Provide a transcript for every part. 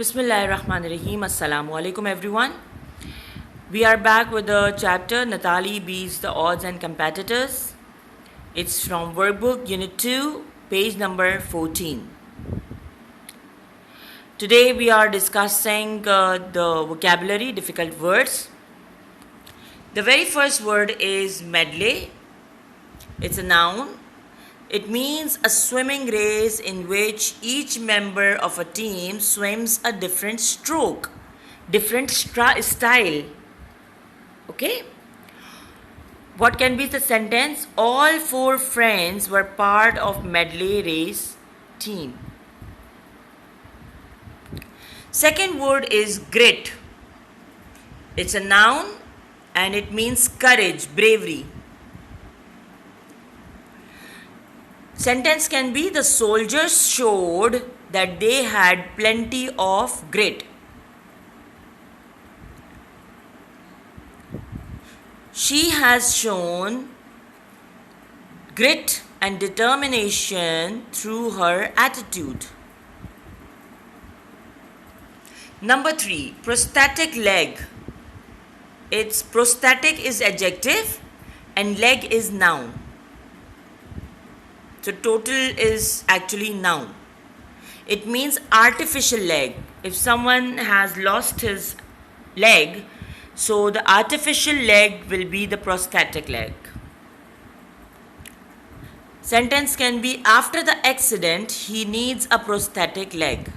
Bismillahirrahmanirrahim. Assalamu alaikum everyone. We are back with the chapter Natali Beats the Odds and Competitors. It's from Workbook Unit 2, page number 14. Today we are discussing the vocabulary, difficult words. The very first word is medley. It's a noun. It means a swimming race in which each member of a team swims a different stroke, different style. Okay? What can be the sentence? All four friends were part of medley race team. Second word is grit. It's a noun and it means courage, bravery. Sentence can be the soldiers showed that they had plenty of grit. She has shown grit and determination through her attitude. Number 3, prosthetic leg. It's prosthetic is adjective and leg is noun. So total is actually noun. It means artificial leg. If someone has lost his leg, so the artificial leg will be the prosthetic leg. Sentence can be after the accident, he needs a prosthetic leg.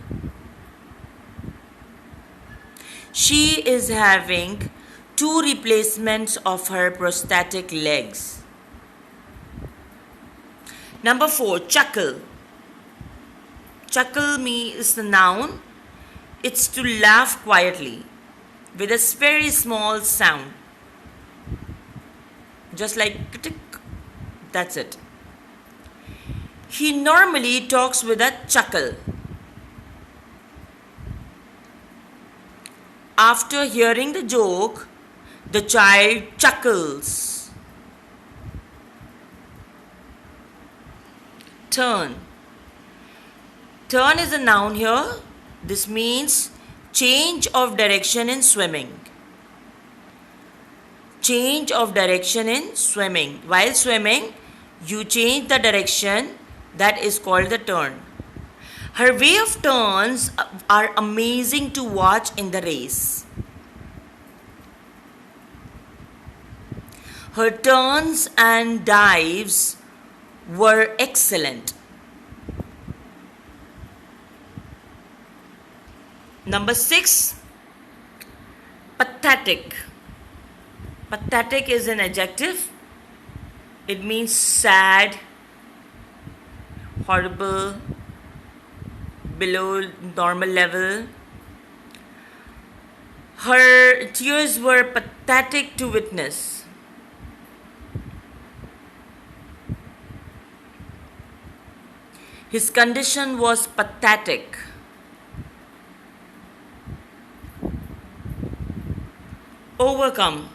She is having 2 replacements of her prosthetic legs. Number 4, chuckle. Chuckle is the noun. It's to laugh quietly with a very small sound. Just like tick, that's it. He normally talks with a chuckle. After hearing the joke, the child chuckles. Turn. Turn is a noun here. This means change of direction in swimming. Change of direction in swimming. While swimming, you change the direction. That is called the turn. Her way of turns are amazing to watch in the race. Her turns and dives were excellent. Number 6, pathetic. Pathetic is an adjective. It means sad, horrible, below normal level. Her tears were pathetic to witness. His condition was pathetic. Overcome.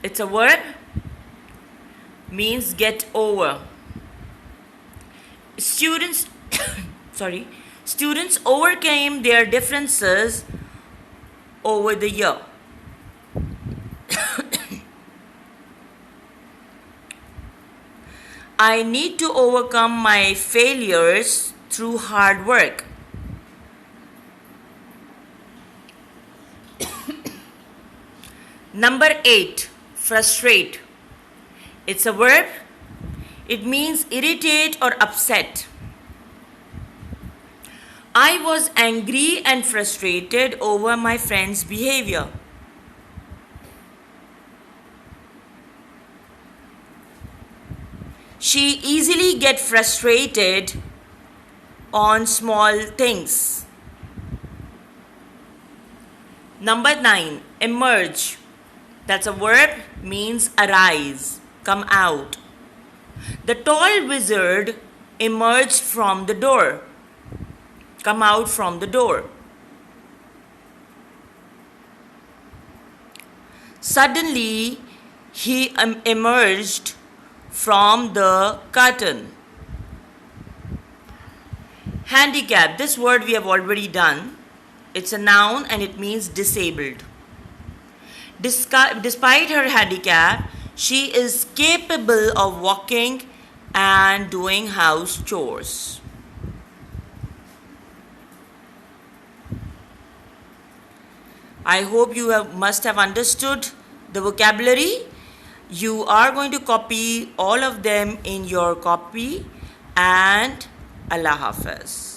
It's a verb. Means get over. Students Students overcame their differences over the year. I need to overcome my failures through hard work. Number 8, frustrate. It's a verb. It means irritate or upset. I was angry and frustrated over my friend's behavior. She easily gets frustrated on small things. Number 9, emerge. That's a verb, means arise, come out. The tall wizard emerged from the door. Come out from the door. Suddenly, he emerged from the curtain. Handicap, this word we have already done. It's a noun and it means disabled. Despite her handicap, she is capable of walking and doing house chores. I hope you must have understood the vocabulary. You are going to copy all of them in your copy, and Allah Hafiz.